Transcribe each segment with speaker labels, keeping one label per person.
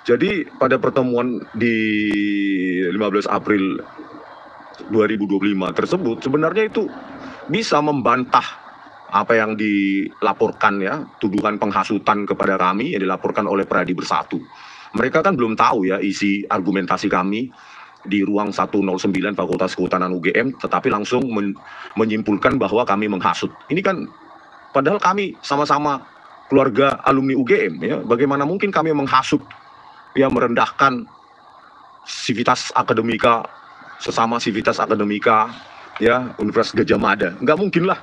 Speaker 1: Jadi pada pertemuan di 15 April 2025 tersebut sebenarnya itu bisa membantah apa yang dilaporkan ya, tuduhan penghasutan kepada kami yang dilaporkan oleh Pradi Bersatu. Mereka kan belum tahu ya isi argumentasi kami di ruang 109 Fakultas Kehutanan UGM, tetapi langsung menyimpulkan bahwa kami menghasut. Ini kan padahal kami sama-sama keluarga alumni UGM ya. Bagaimana mungkin kami menghasut ya, merendahkan sivitas akademika, sesama sivitas akademika ya Universitas Gadjah Mada. Nggak mungkin lah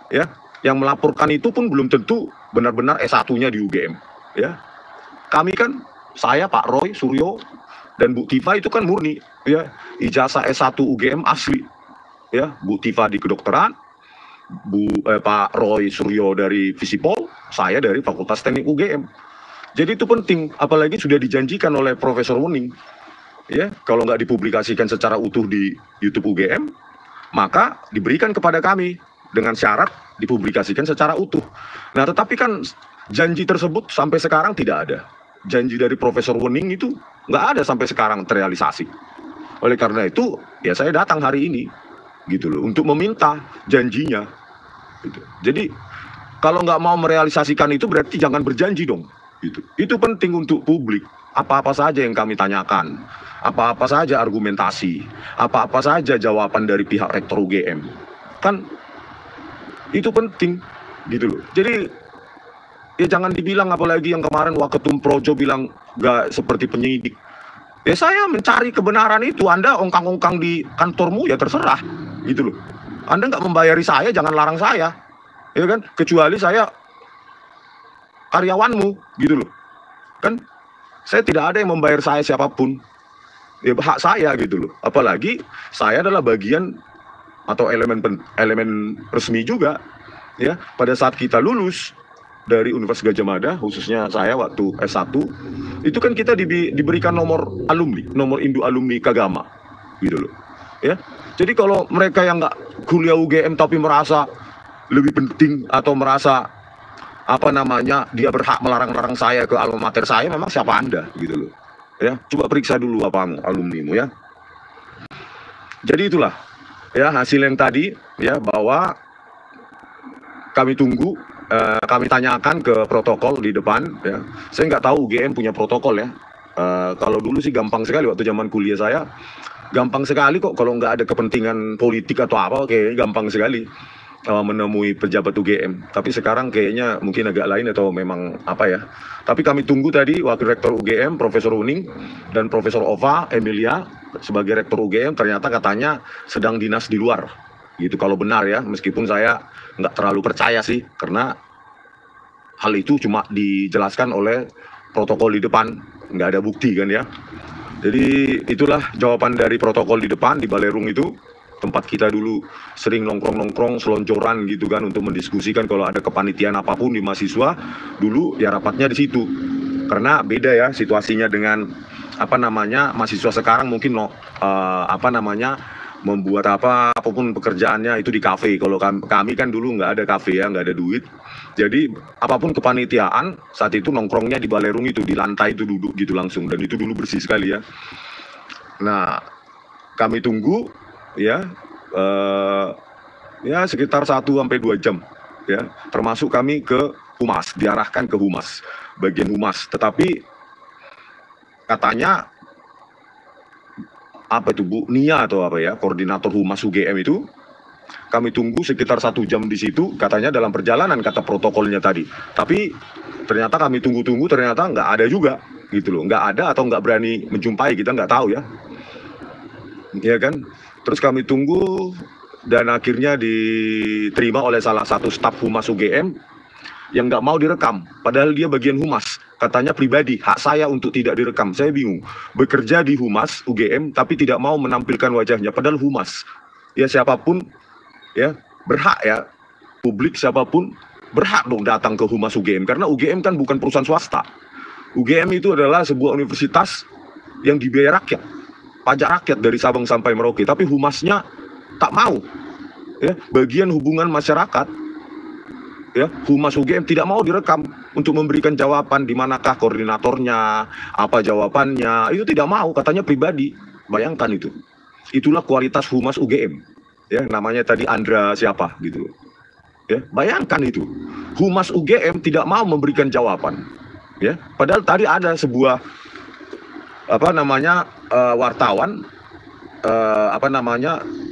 Speaker 1: ya. Yang melaporkan itu pun belum tentu benar-benar S1-nya di UGM ya. Kami kan, saya, Pak Roy Suryo dan Bu Tifa itu kan murni ya, ijazah S1 UGM asli ya. Bu Tifa di kedokteran, Pak Roy Suryo dari Visipol, saya dari Fakultas Teknik UGM. Jadi itu penting, apalagi sudah dijanjikan oleh Profesor Wuning ya, kalau nggak dipublikasikan secara utuh di YouTube UGM, maka diberikan kepada kami dengan syarat dipublikasikan secara utuh. Nah, tetapi kan janji tersebut sampai sekarang tidak ada. Janji dari Profesor Wuning itu nggak ada sampai sekarang terrealisasi. Oleh karena itu, ya saya datang hari ini, gitu loh, untuk meminta janjinya. Gitu. Jadi kalau nggak mau merealisasikan itu berarti jangan berjanji dong. Gitu. Itu penting untuk publik. Apa-apa saja yang kami tanyakan, apa-apa saja argumentasi, apa-apa saja jawaban dari pihak Rektor UGM, kan itu penting, gitu loh. Jadi ya jangan dibilang, apalagi yang kemarin Waketum Projo bilang nggak seperti penyidik. Ya saya mencari kebenaran itu, Anda ongkang-ongkang di kantormu ya terserah, gitu loh. Anda nggak membayari saya, jangan larang saya, ya kan? Kecuali saya karyawanmu, gitu loh. Kan saya tidak ada yang membayar saya siapapun, ya hak saya, gitu loh. Apalagi saya adalah bagian atau elemen resmi juga ya. Pada saat kita lulus dari Universitas Gadjah Mada, khususnya saya waktu S1, itu kan kita diberikan nomor alumni, nomor induk alumni Kagama, gitu loh ya. Jadi kalau mereka yang nggak kuliah UGM tapi merasa lebih penting atau merasa apa namanya dia berhak melarang-larang saya ke alma mater saya, memang siapa Anda, gitu loh ya. Coba periksa dulu apa alumnimu ya. Jadi itulah ya hasil yang tadi ya, bahwa kami tunggu, kami tanyakan ke protokol di depan ya. Saya nggak tahu UGM punya protokol ya. Kalau dulu sih gampang sekali, waktu zaman kuliah saya gampang sekali kok, kalau nggak ada kepentingan politik atau apa, kayak gampang sekali menemui pejabat UGM. Tapi sekarang kayaknya mungkin agak lain atau memang apa ya. Tapi kami tunggu tadi Wakil Rektor UGM Profesor Wuning dan Profesor Ova Emilia sebagai Rektor UGM, ternyata katanya sedang dinas di luar, gitu kalau benar ya. Meskipun saya nggak terlalu percaya sih, karena hal itu cuma dijelaskan oleh protokol di depan, nggak ada bukti kan ya. Jadi itulah jawaban dari protokol di depan, di Balerung itu, tempat kita dulu sering nongkrong-nongkrong selonjoran gitu kan, untuk mendiskusikan kalau ada kepanitiaan apapun di mahasiswa. Dulu ya rapatnya di situ. Karena beda ya situasinya dengan apa namanya mahasiswa sekarang, mungkin apa namanya membuat apapun pekerjaannya itu di kafe. Kalau kami kan dulu nggak ada kafe ya, nggak ada duit. Jadi apapun kepanitiaan saat itu nongkrongnya di Balerung itu, di lantai itu duduk gitu langsung, dan itu dulu bersih sekali ya. Nah, kami tunggu ya, ya sekitar 1-2 jam ya, termasuk kami ke Humas, diarahkan ke Humas, bagian Humas. Tetapi katanya apa itu Bu Nia atau apa ya, koordinator Humas UGM itu, kami tunggu sekitar 1 jam di situ, katanya dalam perjalanan kata protokolnya tadi. Tapi ternyata kami tunggu-tunggu, ternyata nggak ada juga, gitu loh. Nggak ada atau nggak berani menjumpai, kita nggak tahu ya. Ya kan? Terus kami tunggu dan akhirnya diterima oleh salah satu staf Humas UGM yang nggak mau direkam, padahal dia bagian Humas. Katanya pribadi, hak saya untuk tidak direkam. Saya bingung, bekerja di Humas UGM tapi tidak mau menampilkan wajahnya, padahal Humas. Ya siapapun ya berhak ya, publik siapapun berhak dong datang ke Humas UGM, karena UGM kan bukan perusahaan swasta. UGM itu adalah sebuah universitas yang dibiayai rakyat, pajak rakyat dari Sabang sampai Merauke, tapi Humasnya tak mau ya, bagian hubungan masyarakat ya, Humas UGM tidak mau direkam untuk memberikan jawaban di manakah koordinatornya, apa jawabannya, itu tidak mau, katanya pribadi. Bayangkan itu. Itulah kualitas Humas UGM. Ya, namanya tadi Andra siapa gitu. Ya, bayangkan itu. Humas UGM tidak mau memberikan jawaban. Ya, padahal tadi ada sebuah wartawan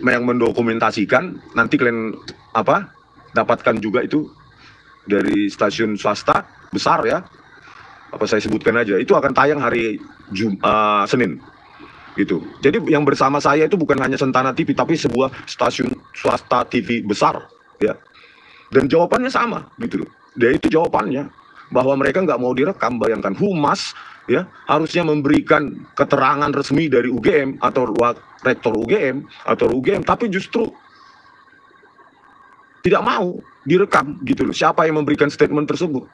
Speaker 1: yang mendokumentasikan, nanti kalian dapatkan juga itu dari stasiun swasta besar ya, saya sebutkan aja, itu akan tayang hari Senin gitu. Jadi yang bersama saya itu bukan hanya Sentana TV tapi sebuah stasiun swasta TV besar ya, dan jawabannya sama gitu loh. Dia itu jawabannya bahwa mereka nggak mau direkam. Bayangkan, Humas ya harusnya memberikan keterangan resmi dari UGM atau rektor UGM atau UGM, tapi justru tidak mau direkam gitu loh. Siapa yang memberikan statement tersebut?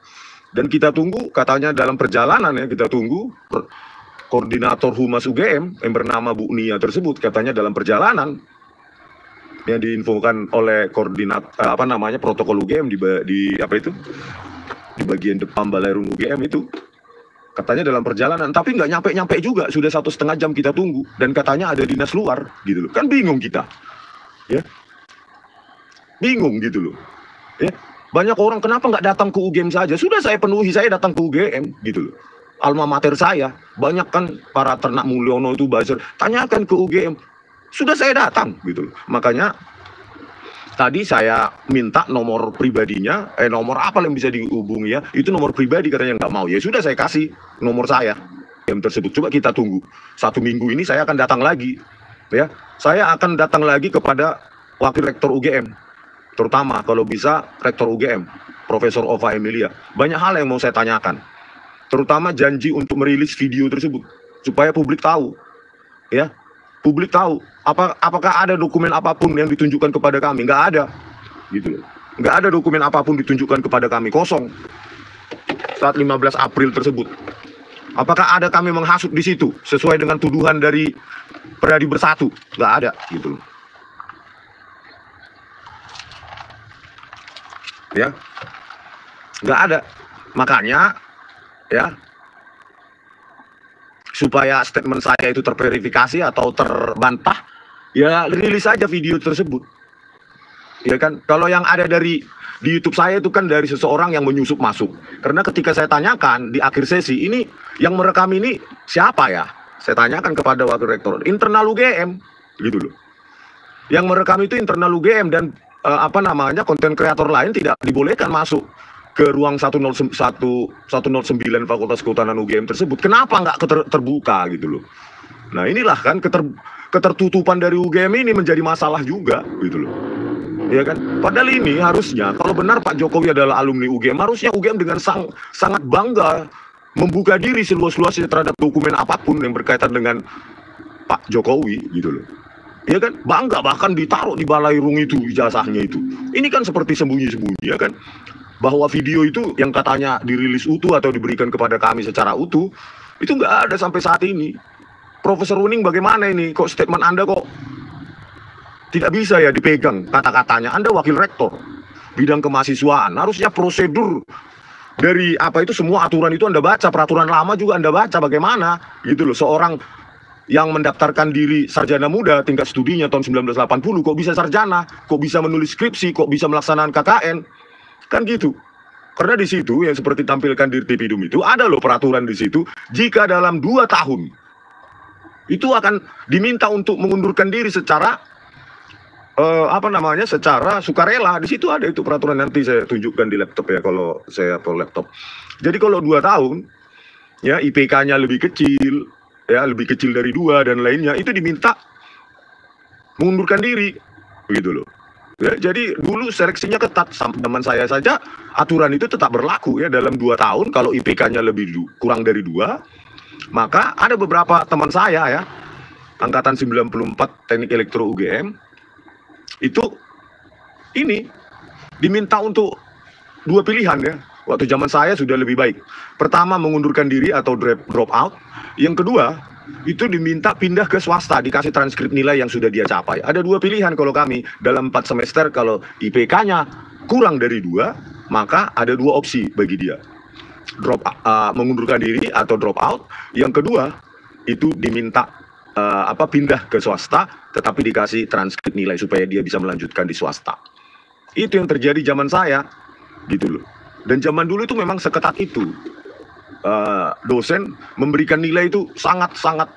Speaker 1: Dan kita tunggu, katanya dalam perjalanan ya, kita tunggu koordinator Humas UGM yang bernama Bu Nia tersebut, katanya dalam perjalanan yang diinfokan oleh protokol UGM di bagian depan Balai Rum UGM itu, katanya dalam perjalanan, tapi nggak nyampe juga, sudah 1,5 jam kita tunggu, dan katanya ada dinas luar gitu loh. Kan bingung kita ya, bingung gitu loh ya. Banyak orang, kenapa nggak datang ke UGM saja? Sudah saya penuhi, saya datang ke UGM gitu loh, alma mater saya. Banyak kan para ternak Mulyono itu buzzer, tanyakan ke UGM. Sudah saya datang gitu loh. Makanya tadi saya minta nomor pribadinya, nomor apa yang bisa dihubungi ya, itu nomor pribadi, katanya nggak mau. Ya sudah, saya kasih nomor saya yang tersebut. Coba kita tunggu 1 minggu ini, saya akan datang lagi ya. Saya akan datang lagi kepada wakil rektor UGM, terutama kalau bisa rektor UGM Profesor Ova Emilia. Banyak hal yang mau saya tanyakan, terutama janji untuk merilis video tersebut supaya publik tahu ya. Publik tahu apakah ada dokumen apapun yang ditunjukkan kepada kami. Nggak ada gitu loh. Nggak ada dokumen apapun ditunjukkan kepada kami, kosong saat 15 April tersebut. Apakah ada kami menghasut di situ sesuai dengan tuduhan dari Pradi Bersatu? Nggak ada gitu loh ya, nggak ada. Makanya ya, supaya statement saya itu terverifikasi atau terbantah, ya rilis saja video tersebut ya kan. Kalau yang ada di YouTube saya itu kan dari seseorang yang menyusup masuk, karena ketika saya tanyakan di akhir sesi ini, yang merekam ini siapa ya, saya tanyakan kepada wakil rektor, internal UGM gitu loh. Yang merekam itu internal UGM, dan konten kreator lain tidak dibolehkan masuk ke ruang 109 Fakultas Kehutanan UGM tersebut. Kenapa nggak terbuka gitu loh? Nah inilah kan ketertutupan dari UGM ini menjadi masalah juga gitu loh. Ya kan? Padahal ini harusnya, kalau benar Pak Jokowi adalah alumni UGM, harusnya UGM dengan sangat bangga membuka diri seluas-luasnya terhadap dokumen apapun yang berkaitan dengan Pak Jokowi gitu loh. Ya kan, bangga, bahkan ditaruh di Balai Rung itu ijazahnya itu. Ini kan seperti sembunyi-sembunyi ya kan, bahwa video itu yang katanya dirilis utuh atau diberikan kepada kami secara utuh itu nggak ada sampai saat ini. Profesor Runing, bagaimana ini, kok statement Anda kok tidak bisa ya dipegang kata-katanya? Anda wakil rektor bidang kemahasiswaan, harusnya prosedur dari semua aturan itu Anda baca, peraturan lama juga Anda baca, bagaimana gitu loh. Seorang yang mendaftarkan diri sarjana muda tingkat studinya tahun 1980 kok bisa sarjana, kok bisa menulis skripsi, kok bisa melaksanakan KKN, kan gitu. Karena di situ yang seperti tampilkan di Tipidum itu ada loh peraturan di situ, jika dalam 2 tahun itu akan diminta untuk mengundurkan diri secara secara sukarela. Di situ ada itu peraturan, nanti saya tunjukkan di laptop ya, kalau saya upload laptop. Jadi kalau 2 tahun ya, IPK-nya lebih kecil ya, lebih kecil dari 2 dan lainnya, itu diminta mengundurkan diri begitu loh ya. Jadi dulu seleksinya ketat, sampai teman saya saja aturan itu tetap berlaku ya, dalam 2 tahun kalau IPK-nya kurang dari 2, maka ada beberapa teman saya ya, angkatan 94 Teknik Elektro UGM itu ini diminta untuk 2 pilihan ya. Waktu zaman saya sudah lebih baik. Pertama, mengundurkan diri atau drop out. Yang kedua, itu diminta pindah ke swasta, dikasih transkrip nilai yang sudah dia capai. Ada 2 pilihan kalau kami dalam 4 semester. Kalau IPK-nya kurang dari 2, maka ada dua opsi bagi dia, mengundurkan diri atau drop out. Yang kedua itu diminta pindah ke swasta, tetapi dikasih transkrip nilai supaya dia bisa melanjutkan di swasta. Itu yang terjadi zaman saya, gitu loh. Dan zaman dulu itu memang seketat itu. Dosen memberikan nilai itu sangat-sangat,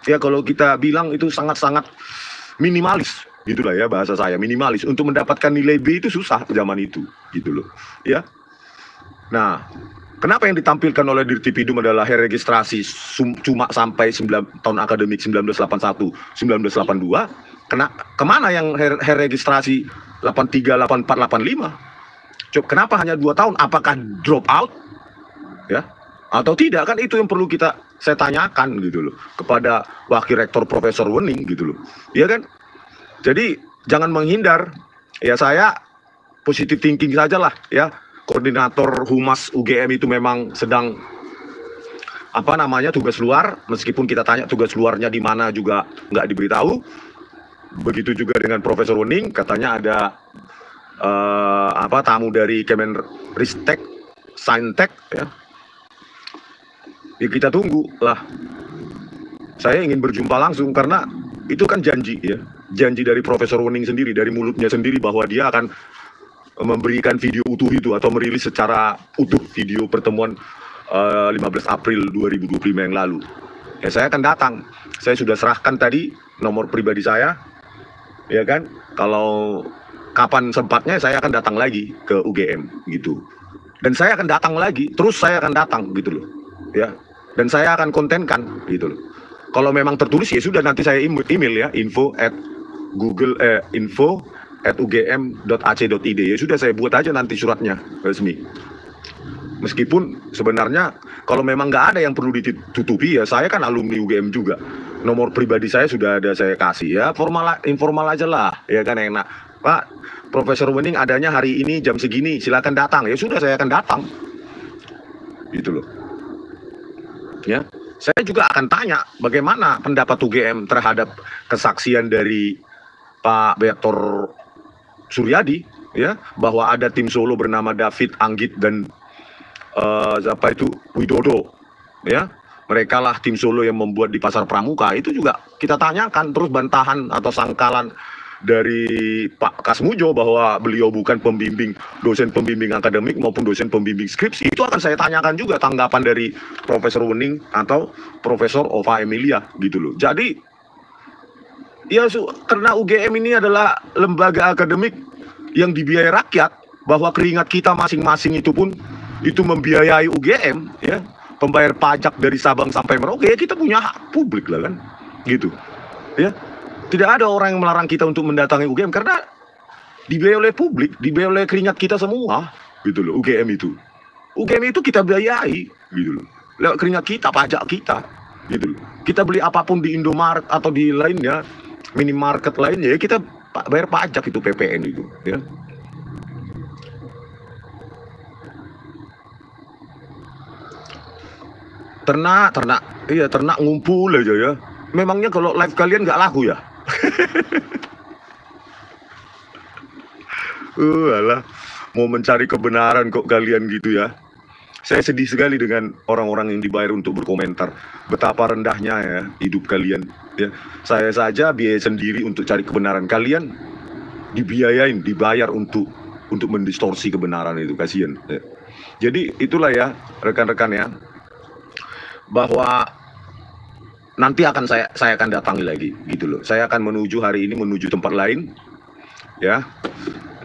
Speaker 1: ya kalau kita bilang itu sangat-sangat minimalis, gitulah ya bahasa saya, minimalis. Untuk mendapatkan nilai B itu susah zaman itu, gitu loh. Ya. Nah, kenapa yang ditampilkan oleh Dirtipidum adalah registrasi cuma sampai 9 tahun akademik 1981, 1982? Kemana yang registrasi 83, 84, 85? Kenapa hanya 2 tahun? Apakah drop out? Ya, atau tidak? Kan itu yang perlu saya tanyakan gitu loh kepada Wakil Rektor Profesor Wening gitu loh. Iya kan? Jadi jangan menghindar. Ya saya positive thinking saja lah ya. Koordinator Humas UGM itu memang sedang tugas luar, meskipun kita tanya tugas luarnya di mana juga nggak diberitahu. Begitu juga dengan Profesor Wening, katanya ada tamu dari Kemenristek, Saintek ya. Ya kita tunggu lah. Saya ingin berjumpa langsung karena itu kan janji ya. Janji dari Profesor Wening sendiri, dari mulutnya sendiri bahwa dia akan memberikan video utuh itu atau merilis secara utuh video pertemuan 15 April 2025 yang lalu. Ya saya akan datang. Saya sudah serahkan tadi nomor pribadi saya. Ya kan? Kalau kapan sempatnya saya akan datang lagi ke UGM gitu. Dan saya akan datang lagi, terus saya akan datang gitu loh. Ya. Dan saya akan kontenkan gitu loh. Kalau memang tertulis ya sudah, nanti saya email ya, info@ugm.ac.id. Ya sudah, saya buat aja nanti suratnya resmi. Meskipun sebenarnya kalau memang nggak ada yang perlu ditutupi, ya saya kan alumni UGM juga. Nomor pribadi saya sudah ada saya kasih ya, informal aja lah, ya kan enak. Pak, Profesor Wening adanya hari ini jam segini, silakan datang. Ya sudah, saya akan datang. Gitu loh. Ya, saya juga akan tanya bagaimana pendapat UGM terhadap kesaksian dari Pak Rektor Suryadi, ya, bahwa ada tim Solo bernama David, Anggit dan Widodo, ya. Mereka lah tim Solo yang membuat di Pasar Pramuka. Itu juga kita tanyakan. Terus bantahan atau sangkalan dari Pak Kasmujo bahwa beliau bukan dosen pembimbing akademik maupun dosen pembimbing skripsi. Itu akan saya tanyakan juga tanggapan dari Profesor Wening atau Profesor Ova Emilia gitu loh. Jadi ya karena UGM ini adalah lembaga akademik yang dibiayai rakyat, bahwa keringat kita masing-masing itu pun itu membiayai UGM ya. Pembayar pajak dari Sabang sampai Merauke, ya kita punya hak publik lah kan, gitu, ya. Tidak ada orang yang melarang kita untuk mendatangi UGM karena dibiayai oleh publik, dibiayai oleh keringat kita semua, gitu loh. UGM itu kita biayai, gitu loh. Lewat keringat kita, pajak kita, gitu loh. Kita beli apapun di Indomaret atau di lainnya, minimarket lainnya, ya kita bayar pajak itu, PPN itu, ya. Ternak ngumpul aja ya. Memangnya kalau live kalian nggak laku ya? Alah, mau mencari kebenaran kok kalian gitu ya. Saya sedih sekali dengan orang-orang yang dibayar untuk berkomentar. Betapa rendahnya ya hidup kalian. Ya, saya saja biaya sendiri untuk cari kebenaran. Kalian dibayar untuk mendistorsi kebenaran itu, kasihan. Ya. Jadi itulah ya rekan-rekan ya, bahwa nanti saya akan datangi lagi gitu loh. Saya akan hari ini menuju tempat lain ya,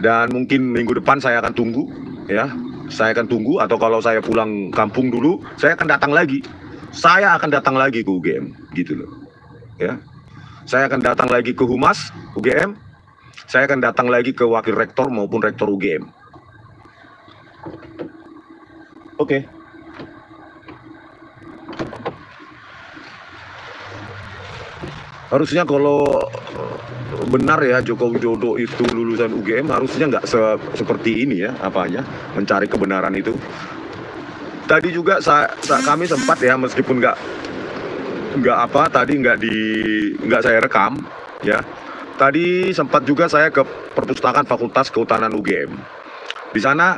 Speaker 1: dan mungkin minggu depan saya akan tunggu ya. Saya akan tunggu, atau kalau saya pulang kampung dulu, saya akan datang lagi. Saya akan datang lagi ke UGM gitu loh ya. Saya akan datang lagi ke Humas UGM. Saya akan datang lagi ke Wakil Rektor maupun Rektor UGM. Oke. Harusnya kalau benar ya Joko Widodo itu lulusan UGM, harusnya nggak seperti ini ya, mencari kebenaran itu. Tadi juga kami sempat ya, meskipun nggak saya rekam ya. Tadi sempat juga saya ke perpustakaan Fakultas Kehutanan UGM. Di sana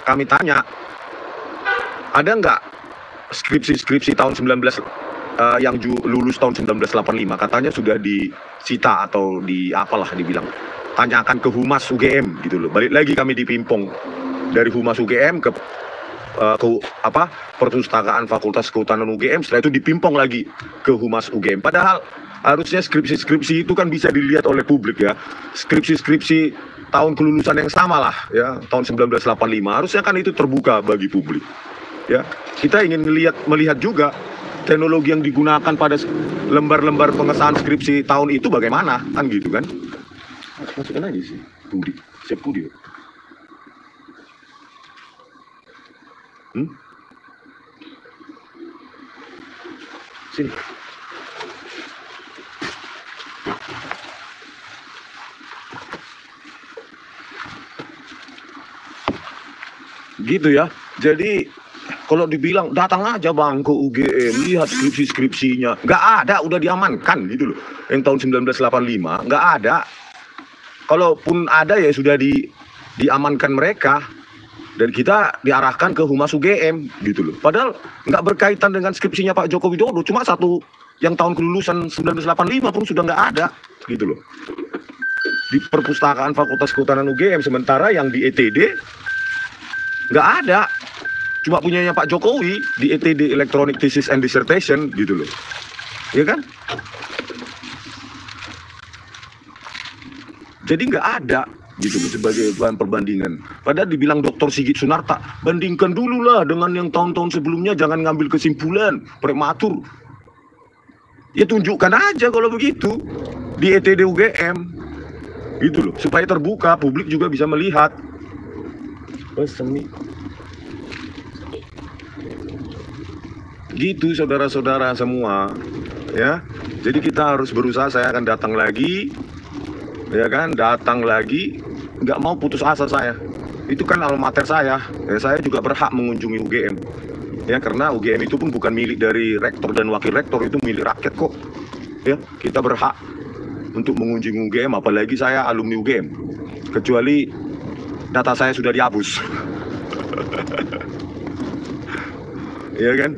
Speaker 1: kami tanya, ada nggak skripsi tahun 19 yang lulus tahun 1985, katanya sudah disita atau di apalah dibilang. Tanyakan ke Humas UGM gitu loh. Balik lagi kami dipimpong dari Humas UGM ke Perpustakaan Fakultas Kehutanan UGM, setelah itu dipimpong lagi ke Humas UGM. Padahal harusnya skripsi-skripsi itu kan bisa dilihat oleh publik ya. Skripsi-skripsi tahun kelulusan yang sama lah ya, tahun 1985, harusnya kan itu terbuka bagi publik. Ya, kita ingin melihat juga teknologi yang digunakan pada lembar-lembar pengesahan skripsi tahun itu bagaimana, kan gitu kan? Masukin aja sih, Budi, siap Budi. Sini. Gitu ya. Jadi kalau dibilang datang aja bang ke UGM, lihat skripsi-skripsinya, nggak ada, udah diamankan gitu loh. Yang tahun 1985 nggak ada. Kalaupun ada ya sudah diamankan mereka, dan kita diarahkan ke Humas UGM gitu loh. Padahal nggak berkaitan dengan skripsinya Pak Joko Widodo, cuma satu yang tahun kelulusan 1985 pun sudah nggak ada gitu loh. Di Perpustakaan Fakultas Kehutanan UGM, sementara yang di ETD nggak ada. Cuma punyanya Pak Jokowi di ETD Electronic Thesis and Dissertation gitu loh. Ya kan? Jadi nggak ada gitu loh sebagai bahan perbandingan. Padahal dibilang Dr. Sigit Sunarta, bandingkan dulu lah dengan yang tahun-tahun sebelumnya, jangan ngambil kesimpulan prematur. Ya tunjukkan aja kalau begitu di ETD UGM gitu loh, supaya terbuka, publik juga bisa melihat. Gitu saudara-saudara semua ya. Jadi kita harus berusaha, saya akan datang lagi ya kan, datang lagi, nggak mau putus asa saya. Itu kan alma mater saya ya, saya juga berhak mengunjungi UGM ya, karena UGM itu pun bukan milik dari rektor dan wakil rektor, itu milik rakyat kok ya. Kita berhak untuk mengunjungi UGM, apalagi saya alumni UGM, kecuali data saya sudah dihapus. Ya kan.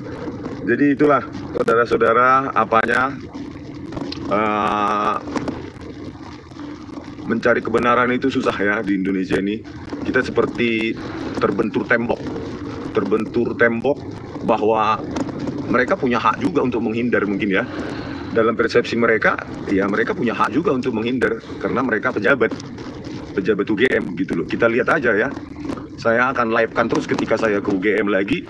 Speaker 1: Jadi itulah saudara-saudara apanya, mencari kebenaran itu susah ya di Indonesia ini. Kita seperti terbentur tembok bahwa mereka punya hak juga untuk menghindar mungkin ya. Dalam persepsi mereka, ya mereka punya hak juga untuk menghindar karena mereka pejabat UGM gitu loh. Kita lihat aja ya. Saya akan live-kan terus ketika saya ke UGM lagi.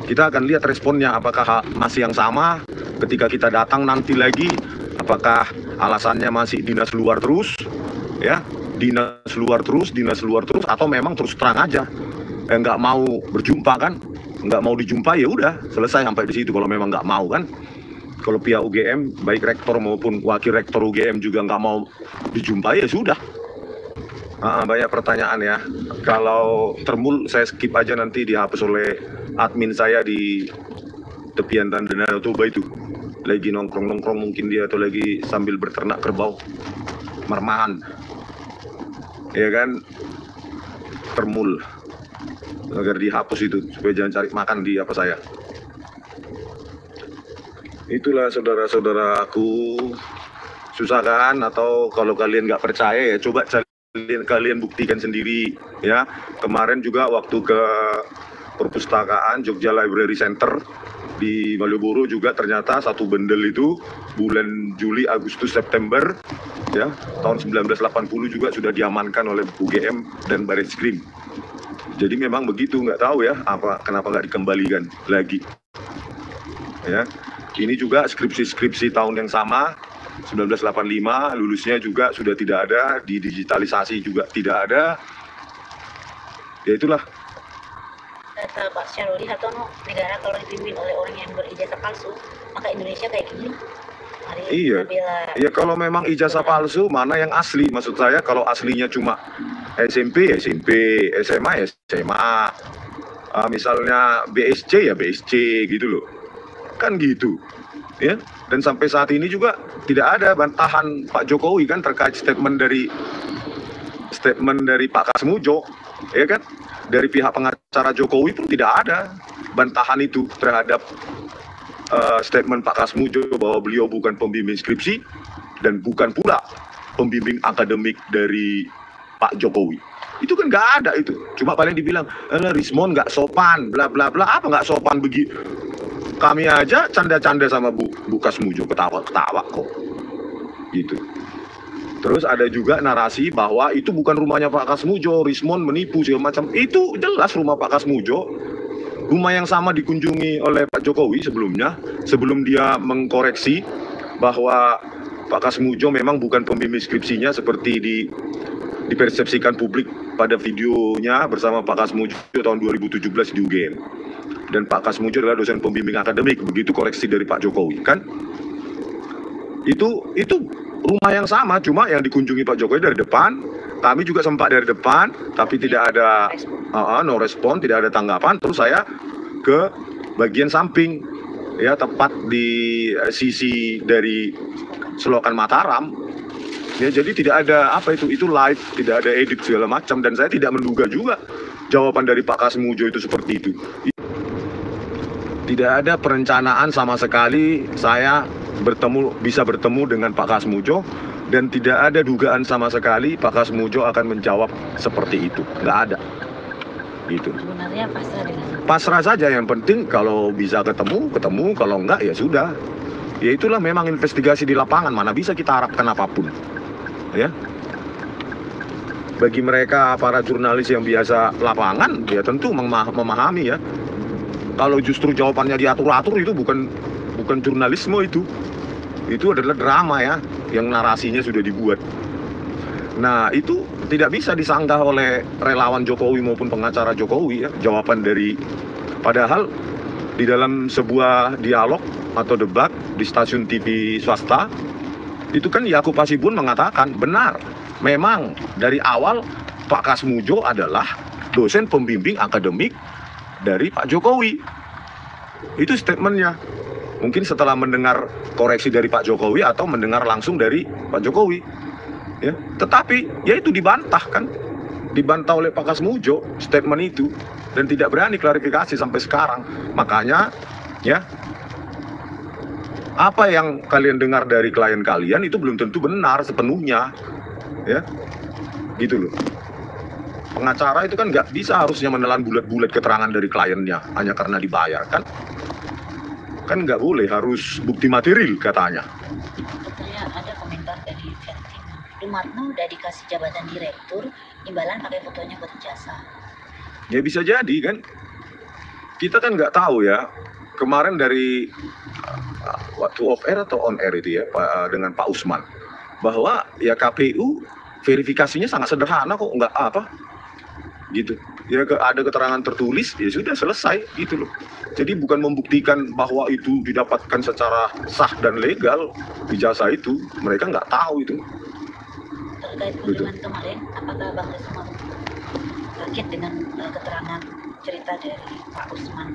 Speaker 1: Kita akan lihat responnya, apakah masih yang sama ketika kita datang nanti lagi, apakah alasannya masih dinas luar terus ya, dinas luar terus, atau memang terus terang aja nggak mau berjumpa kan, nggak mau dijumpa, ya udah selesai sampai di situ. Kalau memang nggak mau kan, kalau pihak UGM baik rektor maupun wakil rektor UGM juga nggak mau dijumpai, ya sudah. Banyak pertanyaan ya. Kalau termul saya skip aja, nanti dihapus oleh admin saya di tepian Danau Toba itu. Lagi nongkrong-nongkrong mungkin dia, atau lagi sambil berternak kerbau marmahan. Ya kan, termul. Agar dihapus itu, supaya jangan cari makan di apa saya. Itulah saudara-saudaraku. Susah kan? Atau kalau kalian nggak percaya ya coba kalian buktikan sendiri ya. Kemarin juga waktu ke perpustakaan Jogja Library Center di Malioboro juga ternyata satu bendel itu bulan Juli, Agustus, September ya tahun 1980 juga sudah diamankan oleh UGM dan Bareskrim. Jadi memang begitu, nggak tahu ya kenapa nggak dikembalikan lagi ya. Ini juga skripsi tahun yang sama 1985, lulusnya juga sudah tidak ada, digitalisasi juga tidak ada. Ya itulah.
Speaker 2: Kata Pak Syaruli Hartono, negara kalau dipimpin oleh orang yang berijazah palsu, maka Indonesia kayak gini.
Speaker 1: Iya. Iya, kalau memang ijazah palsu, mana yang asli? Maksud saya kalau aslinya cuma SMP, SMA, SMA. Misalnya BSc ya BSc gitu loh. Kan gitu. Ya, dan sampai saat ini juga tidak ada bantahan Pak Jokowi kan terkait statement dari Pak Kasmujo, ya kan? dari pihak pengacara Jokowi pun tidak ada bantahan itu terhadap statement Pak Kasmujo bahwa beliau bukan pembimbing skripsi dan bukan pula pembimbing akademik dari Pak Jokowi. Itu kan nggak ada itu. Cuma paling dibilang, Rismon nggak sopan, bla bla bla. Apa nggak sopan begitu? Kami aja canda-canda sama Bu Kasmujo, ketawa-ketawa kok. Gitu. Terus ada juga narasi bahwa itu bukan rumahnya Pak Kasmujo, Rismon menipu segala macam. Itu jelas rumah Pak Kasmujo. Rumah yang sama dikunjungi oleh Pak Jokowi sebelumnya, sebelum dia mengkoreksi bahwa Pak Kasmujo memang bukan pembimbing skripsinya seperti dipersepsikan publik pada videonya bersama Pak Kasmujo tahun 2017 di UGM. Dan Pak Kasmujo adalah dosen pembimbing akademik, begitu koreksi dari Pak Jokowi, kan? Itu rumah yang sama, cuma yang dikunjungi Pak Jokowi dari depan, kami juga sempat dari depan, tapi tidak ada no respon, tidak ada tanggapan. Terus saya ke bagian samping, ya tepat di sisi dari Selokan Mataram. Ya, jadi tidak ada itu live, tidak ada edit segala macam, dan saya tidak menduga juga jawaban dari Pak Kasmujo itu seperti itu. Tidak ada perencanaan sama sekali saya bisa bertemu dengan Pak Kasmujo, dan tidak ada dugaan sama sekali Pak Kasmujo akan menjawab seperti itu. Nggak ada. Gitu.
Speaker 2: Sebenarnya
Speaker 1: pasrah saja, yang penting kalau bisa ketemu, kalau enggak ya sudah. Ya itulah memang investigasi di lapangan, mana bisa kita harapkan apapun. Ya. Bagi mereka para jurnalis yang biasa lapangan, ya tentu memahami ya. Kalau justru jawabannya diatur-atur, itu bukan jurnalisme itu. Itu adalah drama ya, yang narasinya sudah dibuat. Nah, itu tidak bisa disanggah oleh relawan Jokowi maupun pengacara Jokowi ya, jawaban dari, padahal di dalam sebuah dialog atau debat di stasiun TV swasta, itu kan Yakub Hasibun mengatakan, benar, memang dari awal Pak Kasmujo adalah dosen pembimbing akademik dari Pak Jokowi. Itu statementnya. Mungkin setelah mendengar koreksi dari Pak Jokowi atau mendengar langsung dari Pak Jokowi. Ya, tetapi ya itu dibantah oleh Pak Kasmujo statement itu, dan tidak berani klarifikasi sampai sekarang. Makanya ya, apa yang kalian dengar dari klien kalian itu belum tentu benar sepenuhnya, ya, gitu loh. Pengacara itu kan nggak bisa harusnya menelan bulat-bulat keterangan dari kliennya hanya karena dibayar, kan nggak boleh, harus bukti material katanya.
Speaker 2: Sebetulnya ada komentar dari Ventim, Dumatno udah dikasih jabatan direktur, imbalan pakai fotonya buat jasa.
Speaker 1: Ya bisa jadi kan, kita kan nggak tahu ya. Kemarin dari waktu off air atau on air itu ya dengan Pak Usman, bahwa ya KPU verifikasinya sangat sederhana kok, nggak apa gitu ya, ada keterangan tertulis, ya sudah selesai gitu loh. Jadi bukan membuktikan bahwa itu didapatkan secara sah dan legal ijazah itu, mereka nggak tahu itu.
Speaker 2: Terkait kunjungan kemarin, apakah Bang Rismon kaget dengan keterangan cerita dari Pak Usman?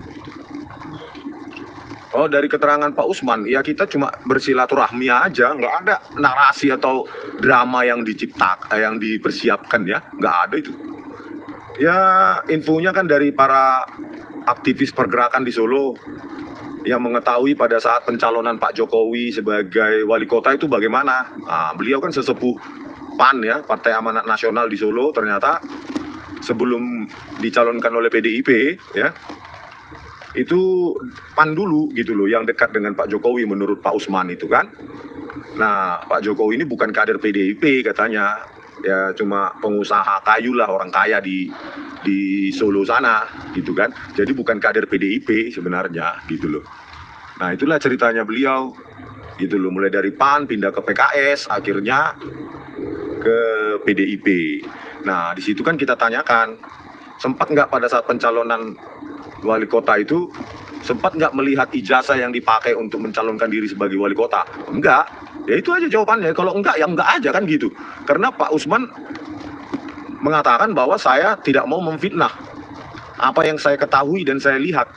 Speaker 1: Oh, dari keterangan Pak Usman, ya kita cuma bersilaturahmi aja, nggak ada narasi atau drama yang yang dipersiapkan ya, nggak ada itu. Ya infonya kan dari para aktivis pergerakan di Solo yang mengetahui pada saat pencalonan Pak Jokowi sebagai wali kota itu bagaimana. Nah, beliau kan sesepuh PAN ya, Partai Amanat Nasional di Solo, ternyata sebelum dicalonkan oleh PDIP ya, itu PAN dulu gitu loh, yang dekat dengan Pak Jokowi menurut Pak Usman itu kan. Nah, Pak Jokowi ini bukan kader PDIP katanya, ya cuma pengusaha kayu lah, orang kaya di Solo sana gitu kan. Jadi bukan kader PDIP sebenarnya gitu loh. Nah, itulah ceritanya beliau gitu loh, mulai dari PAN pindah ke PKS, akhirnya ke PDIP. Nah, di situ kan kita tanyakan, sempat nggak pada saat pencalonan wali kota itu, sempat nggak melihat ijazah yang dipakai untuk mencalonkan diri sebagai wali kota? Enggak. Ya itu aja jawabannya. Kalau enggak, ya enggak aja kan gitu. Karena Pak Usman mengatakan bahwa saya tidak mau memfitnah. Apa yang saya ketahui dan saya lihat,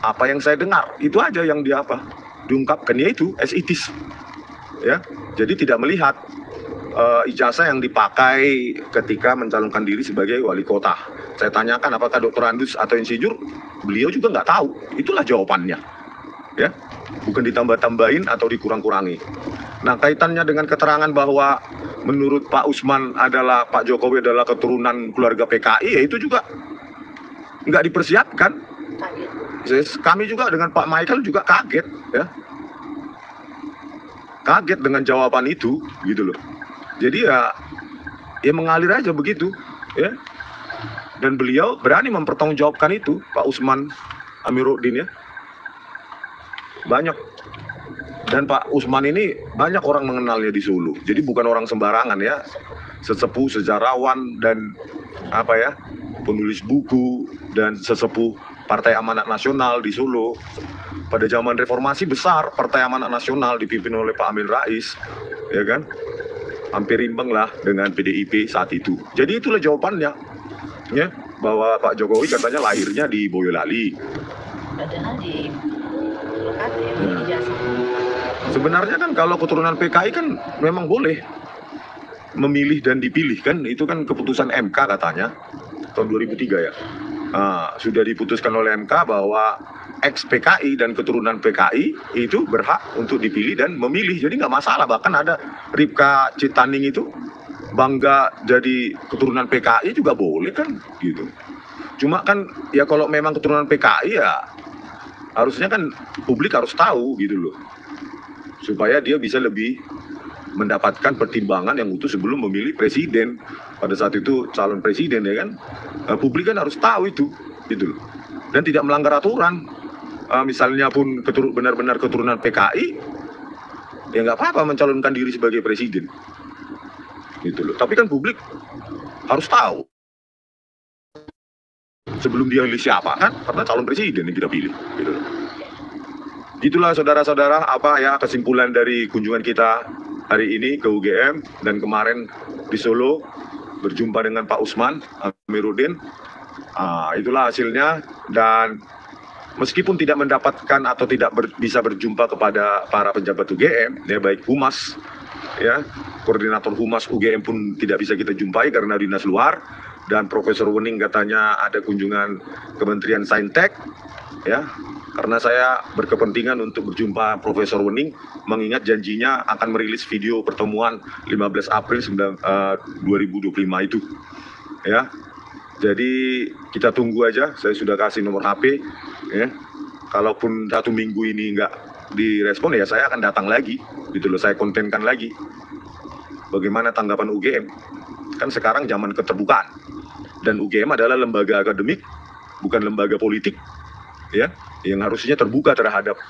Speaker 1: apa yang saya dengar, itu aja yang diungkapkan, yaitu as it is. Ya, jadi tidak melihat ijazah yang dipakai ketika mencalonkan diri sebagai wali kota. Saya tanyakan apakah Dr. Andus atau insinyur, beliau juga nggak tahu. Itulah jawabannya, ya, bukan ditambah-tambahin atau dikurang-kurangi. Nah, kaitannya dengan keterangan bahwa menurut Pak Usman Pak Jokowi adalah keturunan keluarga PKI, ya itu juga nggak dipersiapkan. Kami juga dengan Pak Michael juga kaget, ya, kaget dengan jawaban itu, gitu loh. Jadi ya mengalir aja begitu, ya. Dan beliau berani mempertanggungjawabkan itu, Pak Usman Amiruddin, ya. Banyak. Dan Pak Usman ini banyak orang mengenalnya di Solo. Jadi bukan orang sembarangan, ya. Sesepuh, sejarawan, dan penulis buku, dan sesepuh Partai Amanat Nasional di Solo. Pada zaman reformasi besar Partai Amanat Nasional dipimpin oleh Pak Amin Rais, ya kan? Hampir imbang lah dengan PDIP saat itu. Jadi itulah jawabannya, ya, bahwa Pak Jokowi katanya lahirnya di Boyolali.
Speaker 2: Padahal di lokasi di Jasa.
Speaker 1: Sebenarnya kan kalau keturunan PKI kan memang boleh memilih dan dipilih, kan itu kan keputusan MK katanya tahun 2003, ya. Nah, sudah diputuskan oleh MK bahwa ex PKI dan keturunan PKI itu berhak untuk dipilih dan memilih, jadi nggak masalah. Bahkan ada Ripka Citaning itu bangga jadi keturunan PKI juga boleh, kan gitu. Cuma kan ya kalau memang keturunan PKI, ya harusnya kan publik harus tahu gitu loh, supaya dia bisa lebih mendapatkan pertimbangan yang utuh sebelum memilih presiden. Pada saat itu calon presiden, ya kan, publik kan harus tahu itu, gitu loh. Dan tidak melanggar aturan. Misalnya pun benar-benar keturunan PKI, ya nggak apa-apa mencalonkan diri sebagai presiden, gitu loh. Tapi kan publik harus tahu sebelum dia pilih siapa, kan, karena calon presiden yang kita pilih, gitu loh. Itulah saudara-saudara kesimpulan dari kunjungan kita hari ini ke UGM dan kemarin di Solo berjumpa dengan Pak Usman Amiruddin. Itulah hasilnya, dan meskipun tidak mendapatkan atau tidak bisa berjumpa kepada para pejabat UGM, ya, baik Humas, ya, koordinator Humas UGM pun tidak bisa kita jumpai karena dinas luar, dan Profesor Wening katanya ada kunjungan Kementerian Saintek, ya. Karena saya berkepentingan untuk berjumpa Profesor Wening, mengingat janjinya akan merilis video pertemuan 15 April 2025 itu, ya. Jadi kita tunggu aja. Saya sudah kasih nomor HP, ya. Kalaupun 1 minggu ini nggak direspon, ya saya akan datang lagi, gitu loh. Saya kontenkan lagi bagaimana tanggapan UGM. Kan sekarang zaman keterbukaan, dan UGM adalah lembaga akademik, bukan lembaga politik, ya, yang harusnya terbuka terhadap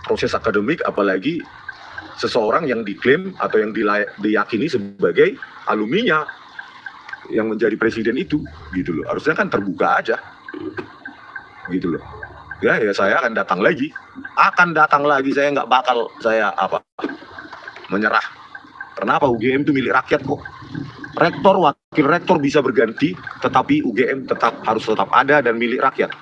Speaker 1: proses akademik, apalagi seseorang yang diklaim atau yang diyakini sebagai alumninya yang menjadi presiden itu, gitu loh. Harusnya kan terbuka aja, gitu loh. Ya saya akan datang lagi, saya nggak bakal menyerah. Kenapa? UGM itu milik rakyat kok. Rektor, wakil rektor bisa berganti, tetapi UGM harus tetap ada dan milik rakyat.